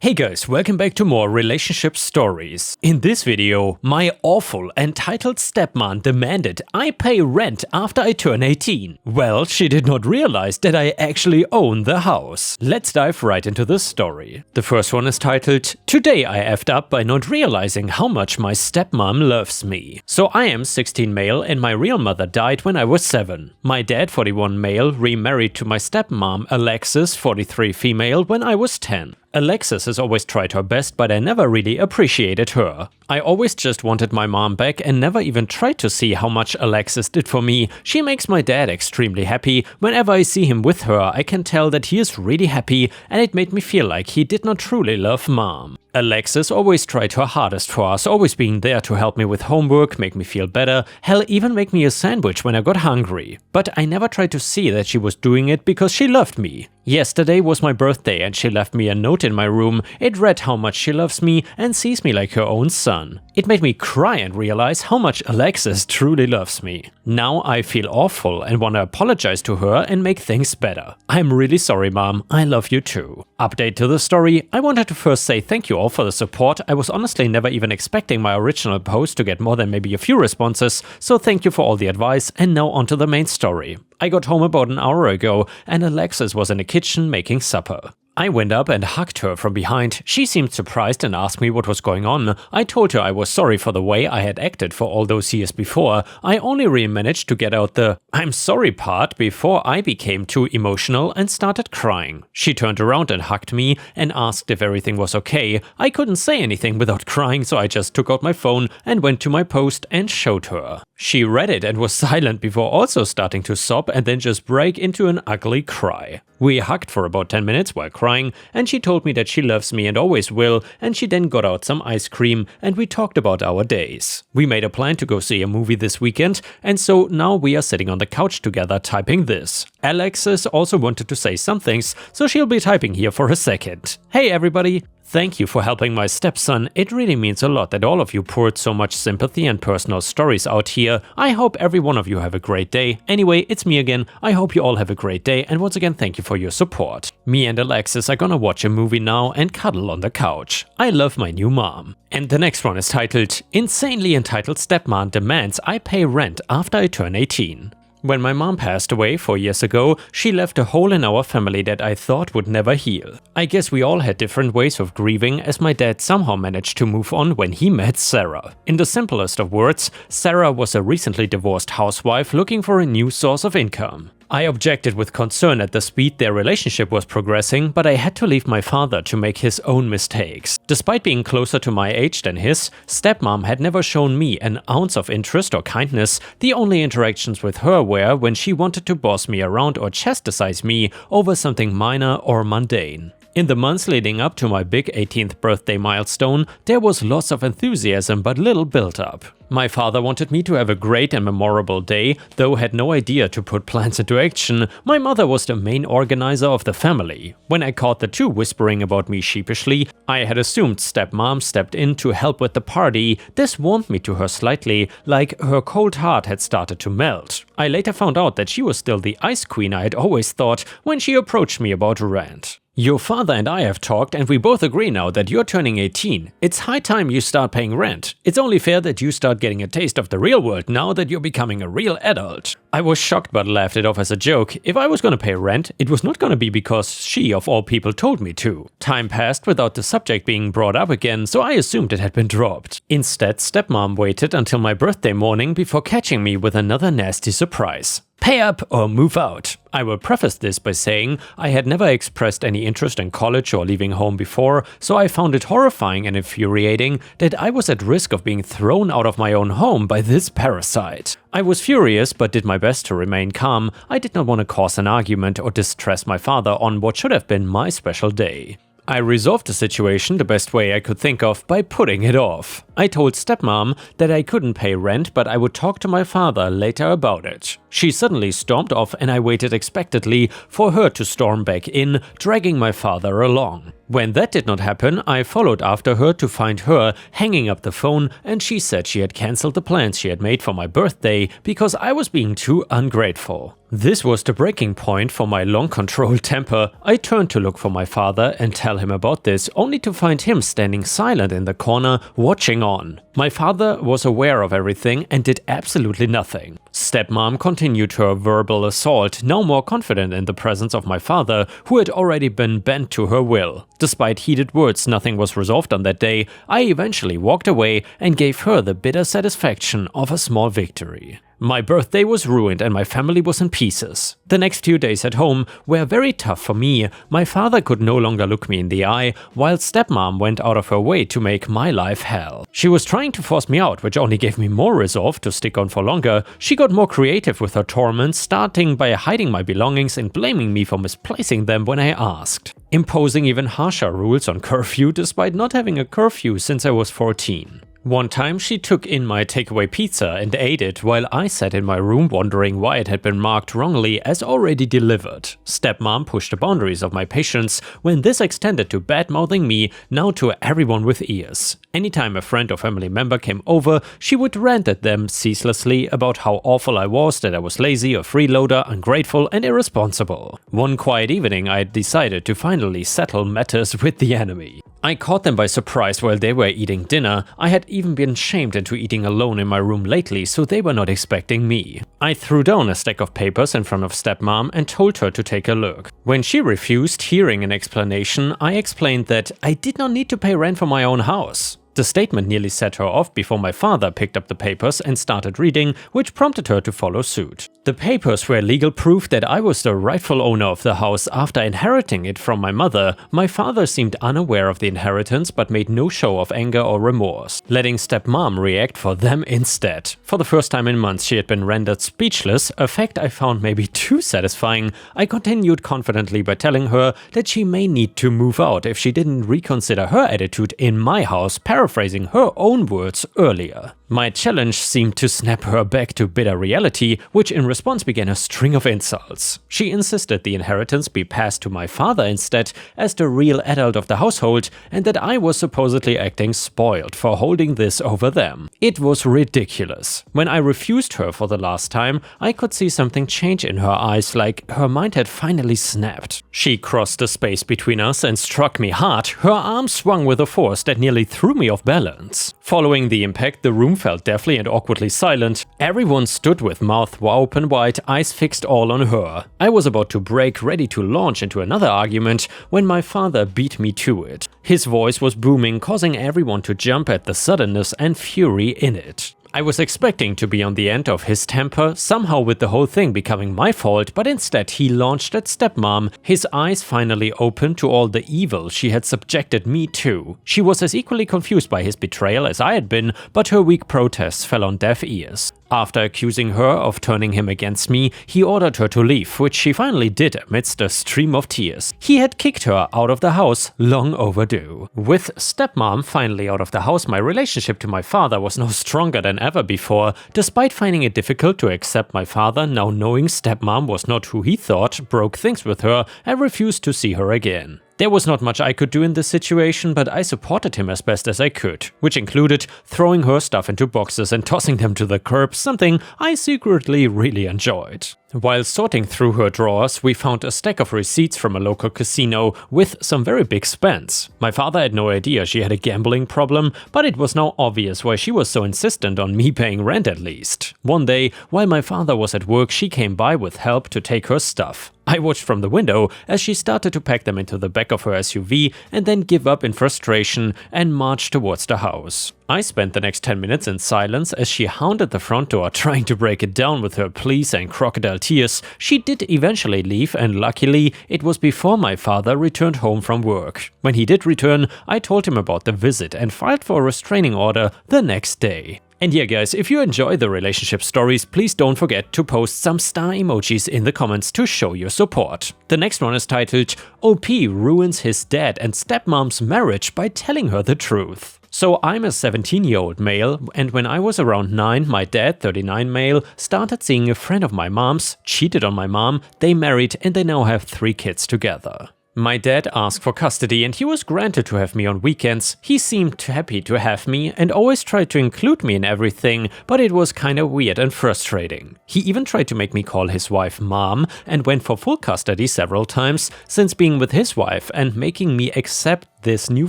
Hey guys, welcome back to more relationship stories. In this video, my awful entitled stepmom demanded I pay rent after I turn 18. Well, she did not realize that I actually own the house. Let's dive right into the story. The first one is titled, Today I effed up by not realizing how much my stepmom loves me. So I am 16 male and my real mother died when I was 7. My dad, 41 male, remarried to my stepmom Alexis, 43 female, when I was 10. Alexis has always tried her best, but I never really appreciated her. I always just wanted my mom back and never even tried to see how much Alexis did for me. She makes my dad extremely happy. Whenever I see him with her, I can tell that he is really happy, and it made me feel like he did not truly love mom. Alexis always tried her hardest for us, always being there to help me with homework, make me feel better, hell, even make me a sandwich when I got hungry. But I never tried to see that she was doing it because she loved me. Yesterday was my birthday and she left me a note in my room. It read how much she loves me and sees me like her own son. It made me cry and realize how much Alexis truly loves me. Now I feel awful and want to apologize to her and make things better. I'm really sorry, Mom. I love you too. Update to the story. I wanted to first say thank you all for the support. I was honestly never even expecting my original post to get more than maybe a few responses, so thank you for all the advice, and now on to the main story. I got home about an hour ago and Alexis was in the kitchen making supper. I went up and hugged her from behind. She seemed surprised and asked me what was going on. I told her I was sorry for the way I had acted for all those years before. I only really managed to get out the "I'm sorry" part before I became too emotional and started crying. She turned around and hugged me and asked if everything was okay. I couldn't say anything without crying, so I just took out my phone and went to my post and showed her. She read it and was silent before also starting to sob and then just break into an ugly cry. We hugged for about 10 minutes while crying, and she told me that she loves me and always will, and she then got out some ice cream and we talked about our days. We made a plan to go see a movie this weekend, and so now we are sitting on the couch together typing this. Alexis also wanted to say some things, so she'll be typing here for a second. Hey everybody! Thank you for helping my stepson. It really means a lot that all of you poured so much sympathy and personal stories out here. I hope every one of you have a great day. Anyway, it's me again. I hope you all have a great day, and once again thank you for your support. Me and Alexis are gonna watch a movie now and cuddle on the couch. I love my new mom. And the next one is titled, Insanely Entitled Stepmom Demands I Pay Rent After I Turn 18. When my mom passed away 4 years ago, she left a hole in our family that I thought would never heal. I guess we all had different ways of grieving, as my dad somehow managed to move on when he met Sarah. In the simplest of words, Sarah was a recently divorced housewife looking for a new source of income. I objected with concern at the speed their relationship was progressing, but I had to leave my father to make his own mistakes. Despite being closer to my age than his, stepmom had never shown me an ounce of interest or kindness. The only interactions with her were when she wanted to boss me around or chastise me over something minor or mundane. In the months leading up to my big 18th birthday milestone, there was lots of enthusiasm but little build-up. My father wanted me to have a great and memorable day, though had no idea to put plans into action. My mother was the main organizer of the family. When I caught the two whispering about me sheepishly, I had assumed stepmom stepped in to help with the party. This warmed me to her slightly, like her cold heart had started to melt. I later found out that she was still the ice queen I had always thought when she approached me about rent. Your father and I have talked and we both agree now that you're turning 18. It's high time you start paying rent. It's only fair that you start getting a taste of the real world now that you're becoming a real adult. I was shocked but laughed it off as a joke. If I was gonna pay rent, it was not gonna be because she of all people told me to. Time passed without the subject being brought up again, so I assumed it had been dropped. Instead, stepmom waited until my birthday morning before catching me with another nasty surprise. Pay up or move out. I will preface this by saying I had never expressed any interest in college or leaving home before, so I found it horrifying and infuriating that I was at risk of being thrown out of my own home by this parasite. I was furious but did my best to remain calm. I did not want to cause an argument or distress my father on what should have been my special day. I resolved the situation the best way I could think of by putting it off. I told stepmom that I couldn't pay rent, but I would talk to my father later about it. She suddenly stormed off and I waited expectantly for her to storm back in, dragging my father along. When that did not happen, I followed after her to find her hanging up the phone, and she said she had cancelled the plans she had made for my birthday because I was being too ungrateful. This was the breaking point for my long-controlled temper. I turned to look for my father and tell him about this, only to find him standing silent in the corner, watching on. My father was aware of everything and did absolutely nothing. Stepmom continued her verbal assault, now more confident in the presence of my father, who had already been bent to her will. Despite heated words, nothing was resolved on that day. I eventually walked away and gave her the bitter satisfaction of a small victory. My birthday was ruined and my family was in pieces. The next few days at home were very tough for me. My father could no longer look me in the eye, while stepmom went out of her way to make my life hell. She was trying to force me out, which only gave me more resolve to stick on for longer. She got more creative with her torment, starting by hiding my belongings and blaming me for misplacing them when I asked. Imposing even harsher rules on curfew despite not having a curfew since I was 14. One time she took in my takeaway pizza and ate it while I sat in my room wondering why it had been marked wrongly as already delivered. Stepmom pushed the boundaries of my patience when this extended to bad-mouthing me, now to everyone with ears. Anytime a friend or family member came over, she would rant at them ceaselessly about how awful I was, that I was lazy, a freeloader, ungrateful and irresponsible. One quiet evening I decided to finally settle matters with the enemy. I caught them by surprise while they were eating dinner. I had even been shamed into eating alone in my room lately, so they were not expecting me. I threw down a stack of papers in front of stepmom and told her to take a look. When she refused hearing an explanation, I explained that I did not need to pay rent for my own house. The statement nearly set her off before my father picked up the papers and started reading, which prompted her to follow suit. The papers were legal proof that I was the rightful owner of the house after inheriting it from my mother. My father seemed unaware of the inheritance but made no show of anger or remorse, letting stepmom react for them instead. For the first time in months she had been rendered speechless, a fact I found maybe too satisfying. I continued confidently by telling her that she may need to move out if she didn't reconsider her attitude in my house, paraphrasing her own words earlier. My challenge seemed to snap her back to bitter reality, which in response began a string of insults. She insisted the inheritance be passed to my father instead, as the real adult of the household, and that I was supposedly acting spoiled for holding this over them. It was ridiculous. When I refused her for the last time, I could see something change in her eyes, like her mind had finally snapped. She crossed the space between us and struck me hard. Her arm swung with a force that nearly threw me off balance. Following the impact, the room felt deathly and awkwardly silent. Everyone stood with mouth open wide, eyes fixed all on her. I was about to break, ready to launch into another argument, when my father beat me to it. His voice was booming, causing everyone to jump at the suddenness and fury in it. I was expecting to be on the end of his temper, somehow with the whole thing becoming my fault, but instead he launched at stepmom, his eyes finally open to all the evil she had subjected me to. She was as equally confused by his betrayal as I had been, but her weak protests fell on deaf ears. After accusing her of turning him against me, he ordered her to leave, which she finally did amidst a stream of tears. He had kicked her out of the house long overdue. With stepmom finally out of the house, my relationship to my father was no stronger than ever before. Despite finding it difficult to accept my father, now knowing stepmom was not who he thought, broke things with her and refused to see her again. There was not much I could do in this situation, but I supported him as best as I could, which included throwing her stuff into boxes and tossing them to the curb, something I secretly really enjoyed. While sorting through her drawers, we found a stack of receipts from a local casino with some very big spends. My father had no idea she had a gambling problem, but it was now obvious why she was so insistent on me paying rent at least. One day, while my father was at work, she came by with help to take her stuff. I watched from the window as she started to pack them into the back of her SUV and then give up in frustration and marched towards the house. I spent the next 10 minutes in silence as she hounded the front door, trying to break it down with her pleas and crocodile tears. She did eventually leave, and luckily it was before my father returned home from work. When he did return, I told him about the visit and filed for a restraining order the next day. And yeah guys, if you enjoy the relationship stories, please don't forget to post some star emojis in the comments to show your support. The next one is titled OP ruins his dad and stepmom's marriage by telling her the truth. So I'm a 17-year-old male, and when I was around 9, my dad, 39 male, started seeing a friend of my mom's, cheated on my mom, they married, and they now have 3 kids together. My dad asked for custody and he was granted to have me on weekends. He seemed happy to have me and always tried to include me in everything, but it was kinda weird and frustrating. He even tried to make me call his wife mom and went for full custody several times, since being with his wife and making me accept this new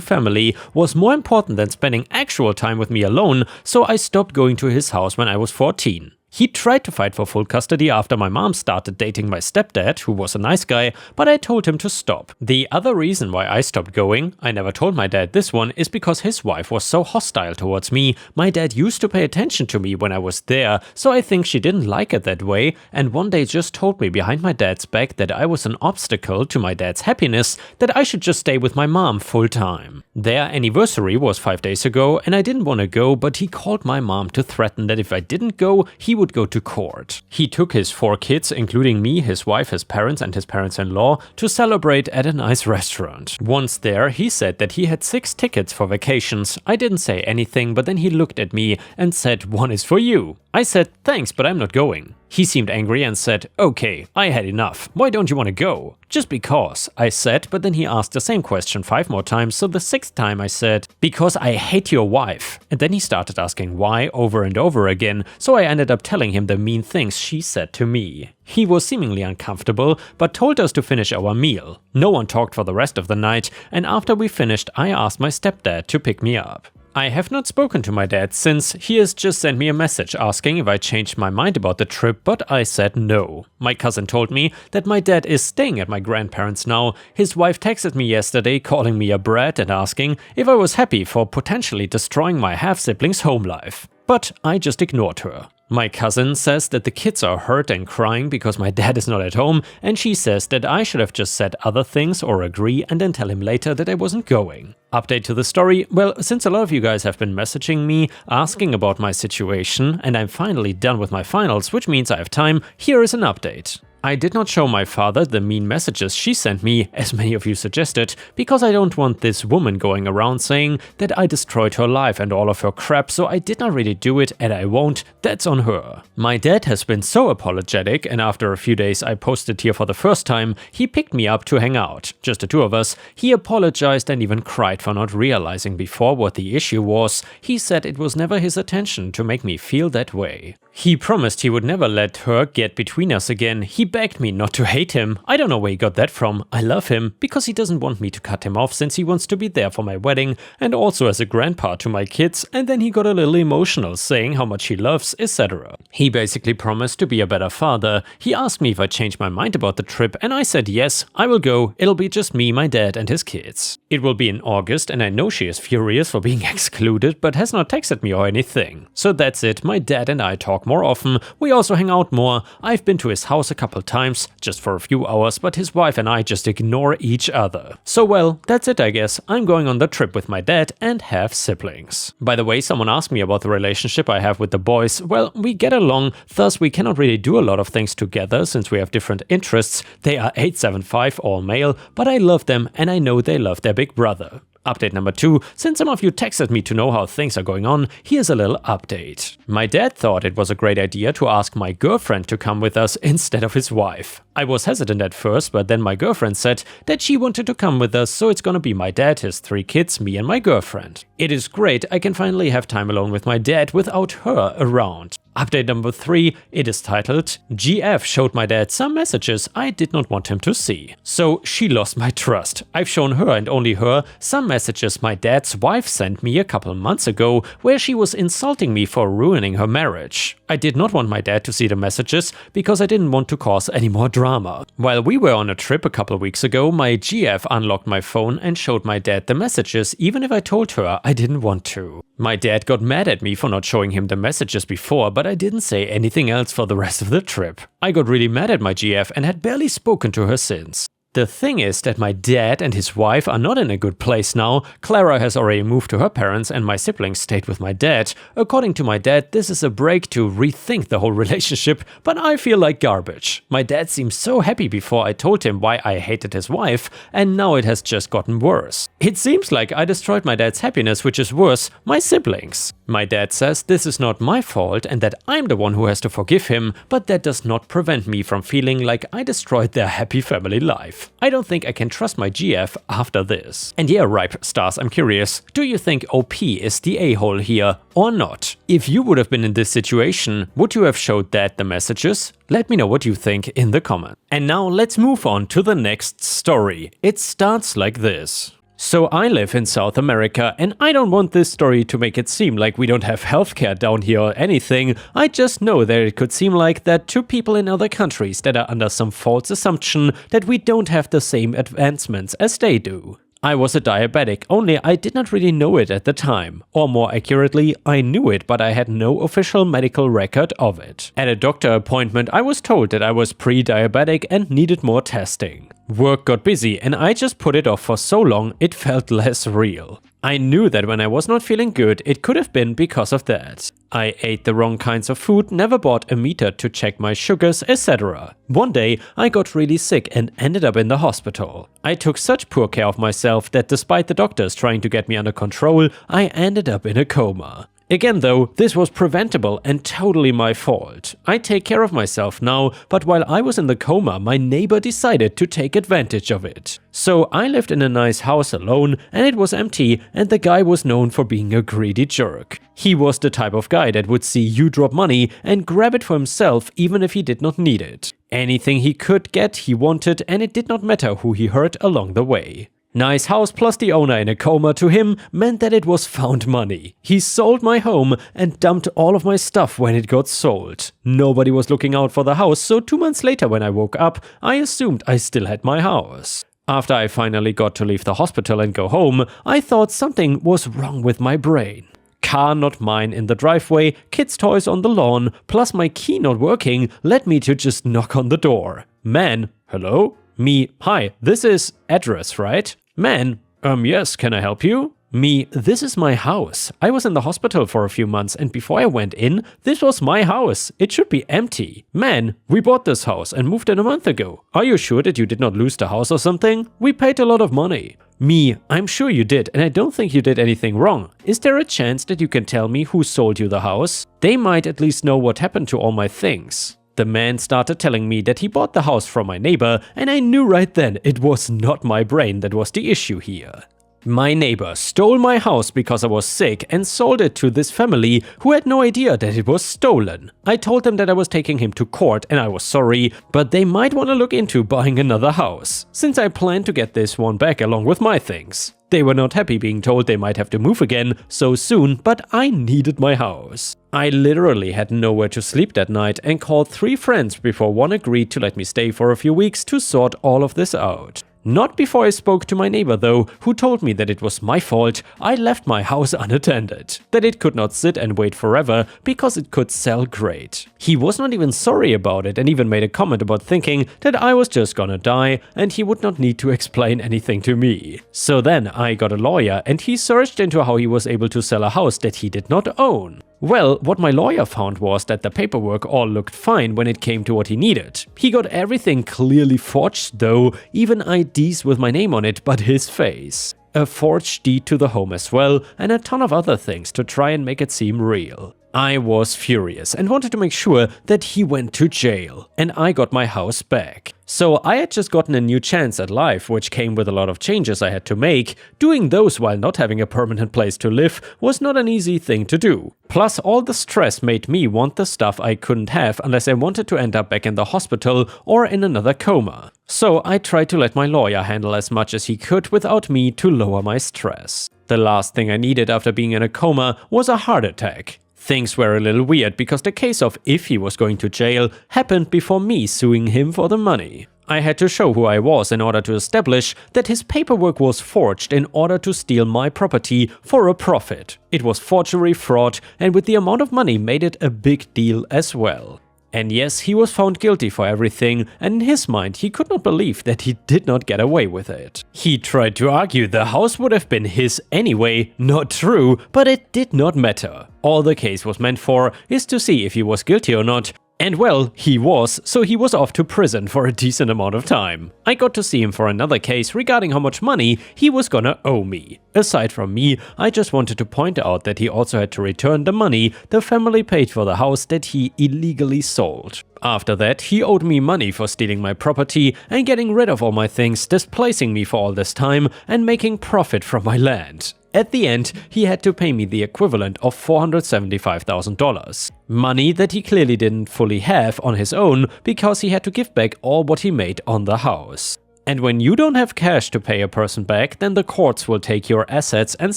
family was more important than spending actual time with me alone, so I stopped going to his house when I was 14. He tried to fight for full custody after my mom started dating my stepdad, who was a nice guy, but I told him to stop. The other reason why I stopped going, I never told my dad this one, is because his wife was so hostile towards me. My dad used to pay attention to me when I was there, so I think she didn't like it that way, and one day just told me behind my dad's back that I was an obstacle to my dad's happiness, that I should just stay with my mom full time. Their anniversary was 5 days ago, and I didn't want to go, but he called my mom to threaten that if I didn't go, he would go to court. He took his 4 kids, including me, his wife, his parents and his parents-in-law, to celebrate at a nice restaurant. Once there, he said that he had 6 tickets for vacations. I didn't say anything, but then he looked at me and said, "One is for you." I said, "Thanks, but I'm not going." He seemed angry and said, "Okay, I had enough. Why don't you want to go?" "Just because," I said, but then he asked the same question 5 more times, so the 6th time I said, "Because I hate your wife." And then he started asking why over and over again, so I ended up telling him the mean things she said to me. He was seemingly uncomfortable, but told us to finish our meal. No one talked for the rest of the night, and after we finished, I asked my stepdad to pick me up. I have not spoken to my dad since. He has just sent me a message asking if I changed my mind about the trip, but I said no. My cousin told me that my dad is staying at my grandparents' now. His wife texted me yesterday calling me a brat and asking if I was happy for potentially destroying my half-sibling's home life. But I just ignored her. My cousin says that the kids are hurt and crying because my dad is not at home, and she says that I should have just said other things or agree and then tell him later that I wasn't going. Update to the story: well, since a lot of you guys have been messaging me asking about my situation and I'm finally done with my finals, which means I have time, here is an update. I did not show my father the mean messages she sent me, as many of you suggested, because I don't want this woman going around saying that I destroyed her life and all of her crap, so I did not really do it and I won't. That's on her. My dad has been so apologetic, and after a few days I posted here for the first time, he picked me up to hang out. Just the 2 of us. He apologized and even cried for not realizing before what the issue was. He said it was never his intention to make me feel that way. He promised he would never let her get between us again. He begged me not to hate him. I don't know where he got that from. I love him because he doesn't want me to cut him off, since he wants to be there for my wedding and also as a grandpa to my kids, and then he got a little emotional saying how much he loves, etc. He basically promised to be a better father. He asked me if I changed my mind about the trip and I said yes, I will go. It'll be just me, my dad and his kids. It will be in August and I know she is furious for being excluded but has not texted me or anything. So that's it. My dad and I talk more often. We also hang out more. I've been to his house a couple times, just for a few hours, but his wife and I just ignore each other. So well, that's it I guess. I'm going on the trip with my dad and have siblings. By the way, someone asked me about the relationship I have with the boys. Well, we get along, thus we cannot really do a lot of things together since we have different interests. They are 875 all male, but I love them and I know they love their big brother. Update number 2, since some of you texted me to know how things are going on, here's a little update. My dad thought it was a great idea to ask my girlfriend to come with us instead of his wife. I was hesitant at first, but then my girlfriend said that she wanted to come with us, so it's gonna be my dad, his 3 kids, me and my girlfriend. It is great, I can finally have time alone with my dad without her around. Update number 3, it is titled, GF showed my dad some messages I did not want him to see. So she lost my trust. I've shown her and only her some messages my dad's wife sent me a couple months ago where she was insulting me for ruining her marriage. I did not want my dad to see the messages because I didn't want to cause any more drama. While we were on a trip a couple weeks ago, my GF unlocked my phone and showed my dad the messages even if I told her I didn't want to. My dad got mad at me for not showing him the messages before, but I didn't say anything else for the rest of the trip. I got really mad at my GF and had barely spoken to her since. The thing is that my dad and his wife are not in a good place now. Clara has already moved to her parents and my siblings stayed with my dad. According to my dad, this is a break to rethink the whole relationship, but I feel like garbage. My dad seemed so happy before I told him why I hated his wife, and now it has just gotten worse. It seems like I destroyed my dad's happiness, which is worse, my siblings. My dad says this is not my fault and that I'm the one who has to forgive him, but that does not prevent me from feeling like I destroyed their happy family life. I don't think I can trust my GF after this. And yeah, Ripe Stars, I'm curious, do you think OP is the a-hole here or not? If you would have been in this situation, would you have showed Dad the messages? Let me know what you think in the comments. And now let's move on to the next story. It starts like this. So I live in South America and I don't want this story to make it seem like we don't have healthcare down here or anything. I just know that it could seem like that to people in other countries that are under some false assumption that we don't have the same advancements as they do. I was a diabetic, only I did not really know it at the time. Or more accurately, I knew it, but I had no official medical record of it. At a doctor appointment, I was told that I was pre-diabetic and needed more testing. Work got busy and I just put it off for so long it felt less real. I knew that when I was not feeling good, it could have been because of that. I ate the wrong kinds of food, never bought a meter to check my sugars, etc. One day, I got really sick and ended up in the hospital. I took such poor care of myself that despite the doctors trying to get me under control, I ended up in a coma. Again though, this was preventable and totally my fault. I take care of myself now, but while I was in the coma, my neighbor decided to take advantage of it. So I lived in a nice house alone and it was empty, and the guy was known for being a greedy jerk. He was the type of guy that would see you drop money and grab it for himself even if he did not need it. Anything he could get, he wanted, and it did not matter who he hurt along the way. Nice house plus the owner in a coma to him meant that it was found money. He sold my home and dumped all of my stuff when it got sold. Nobody was looking out for the house, so 2 months later when I woke up, I assumed I still had my house. After I finally got to leave the hospital and go home, I thought something was wrong with my brain. Car not mine in the driveway, kids' toys on the lawn, plus my key not working led me to just knock on the door. Man, hello? Me, hi, this is address, right? Man, yes, can I help you? Me, this is my house. I was in the hospital for a few months and before I went in, this was my house. It should be empty. Man, we bought this house and moved in a month ago. Are you sure that you did not lose the house or something? We paid a lot of money. Me, I'm sure you did and I don't think you did anything wrong. Is there a chance that you can tell me who sold you the house? They might at least know what happened to all my things. The man started telling me that he bought the house from my neighbor, and I knew right then it was not my brain that was the issue here. My neighbor stole my house because I was sick and sold it to this family who had no idea that it was stolen. I told them that I was taking him to court and I was sorry, but they might want to look into buying another house, since I plan to get this one back along with my things. They were not happy being told they might have to move again so soon, but I needed my house. I literally had nowhere to sleep that night and called 3 friends before one agreed to let me stay for a few weeks to sort all of this out. Not before I spoke to my neighbor though, who told me that it was my fault I left my house unattended, that it could not sit and wait forever because it could sell great. He was not even sorry about it and even made a comment about thinking that I was just gonna die and he would not need to explain anything to me. So then I got a lawyer and he searched into how he was able to sell a house that he did not own. Well, what my lawyer found was that the paperwork all looked fine when it came to what he needed. He got everything clearly forged though, even IDs with my name on it but his face. A forged deed to the home as well, and a ton of other things to try and make it seem real. I was furious and wanted to make sure that he went to jail, and I got my house back. So I had just gotten a new chance at life, which came with a lot of changes I had to make. Doing those while not having a permanent place to live was not an easy thing to do. Plus all the stress made me want the stuff I couldn't have unless I wanted to end up back in the hospital or in another coma. So I tried to let my lawyer handle as much as he could without me to lower my stress. The last thing I needed after being in a coma was a heart attack. Things were a little weird because the case of if he was going to jail happened before me suing him for the money. I had to show who I was in order to establish that his paperwork was forged in order to steal my property for a profit. It was forgery, fraud, and with the amount of money made it a big deal as well. And yes, he was found guilty for everything, and in his mind he could not believe that he did not get away with it. He tried to argue the house would have been his anyway, not true, but it did not matter. All the case was meant for is to see if he was guilty or not. And well, he was, so he was off to prison for a decent amount of time. I got to see him for another case regarding how much money he was gonna owe me. Aside from me, I just wanted to point out that he also had to return the money the family paid for the house that he illegally sold. After that, he owed me money for stealing my property and getting rid of all my things, displacing me for all this time and making profit from my land. At the end, he had to pay me the equivalent of $475,000. Money that he clearly didn't fully have on his own because he had to give back all what he made on the house. And when you don't have cash to pay a person back, then the courts will take your assets and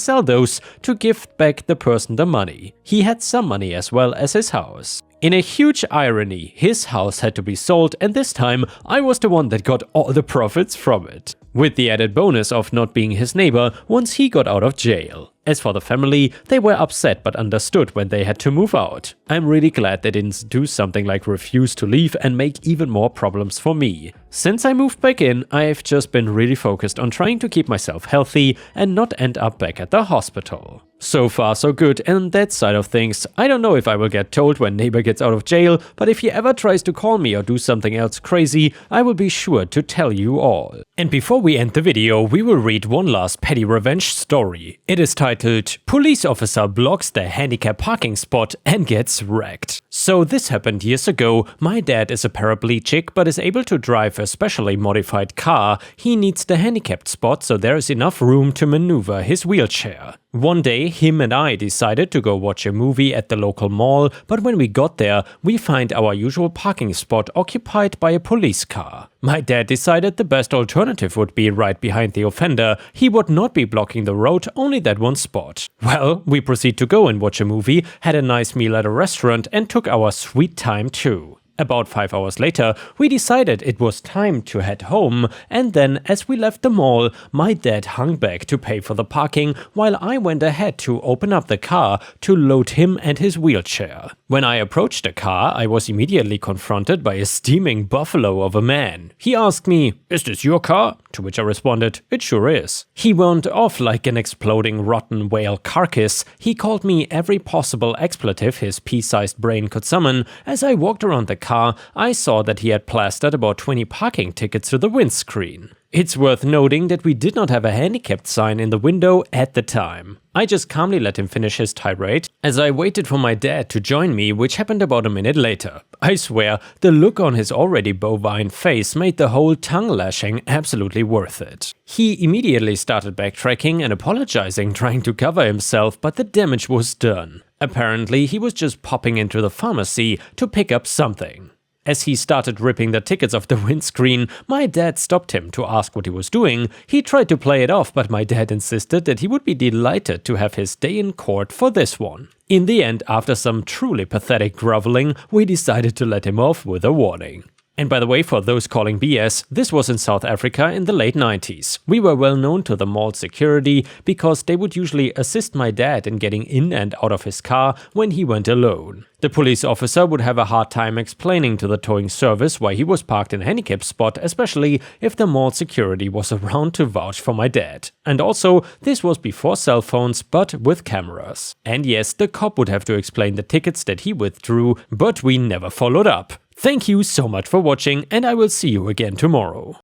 sell those to give back the person the money. He had some money as well as his house. In a huge irony, his house had to be sold, and this time I was the one that got all the profits from it, with the added bonus of not being his neighbor once he got out of jail. As for the family, they were upset but understood when they had to move out. I'm really glad they didn't do something like refuse to leave and make even more problems for me. Since I moved back in, I've just been really focused on trying to keep myself healthy and not end up back at the hospital. So far so good on that side of things. I don't know if I will get told when neighbor gets out of jail, but if he ever tries to call me or do something else crazy, I will be sure to tell you all. And before we end the video, we will read one last petty revenge story. It is titled "Police Officer Blocks the Handicap Parking Spot and Gets Wrecked." So this happened years ago. My dad is a paraplegic but is able to drive a specially modified car. He needs the handicapped spot so there is enough room to maneuver his wheelchair. One day, him and I decided to go watch a movie at the local mall, but when we got there, we find our usual parking spot occupied by a police car. My dad decided the best alternative would be right behind the offender. He would not be blocking the road, only that one spot. Well, we proceed to go and watch a movie, had a nice meal at a restaurant and took our sweet time too. About 5 hours later, we decided it was time to head home, and then as we left the mall, my dad hung back to pay for the parking while I went ahead to open up the car to load him and his wheelchair. When I approached the car, I was immediately confronted by a steaming buffalo of a man. He asked me, "Is this your car?" To which I responded, "It sure is." He went off like an exploding rotten whale carcass. He called me every possible expletive his pea-sized brain could summon. As I walked around the car, I saw that he had plastered about 20 parking tickets to the windscreen. It's worth noting that we did not have a handicapped sign in the window at the time. I just calmly let him finish his tirade as I waited for my dad to join me, which happened about a minute later. I swear, the look on his already bovine face made the whole tongue lashing absolutely worth it. He immediately started backtracking and apologizing, trying to cover himself, but the damage was done. Apparently, he was just popping into the pharmacy to pick up something. As he started ripping the tickets off the windscreen, my dad stopped him to ask what he was doing. He tried to play it off, but my dad insisted that he would be delighted to have his day in court for this one. In the end, after some truly pathetic groveling, we decided to let him off with a warning. And by the way, for those calling BS, this was in South Africa in the late 90s. We were well known to the mall security because they would usually assist my dad in getting in and out of his car when he went alone. The police officer would have a hard time explaining to the towing service why he was parked in a handicap spot, especially if the mall security was around to vouch for my dad. And also, this was before cell phones, but with cameras. And yes, the cop would have to explain the tickets that he withdrew, but we never followed up. Thank you so much for watching, and I will see you again tomorrow.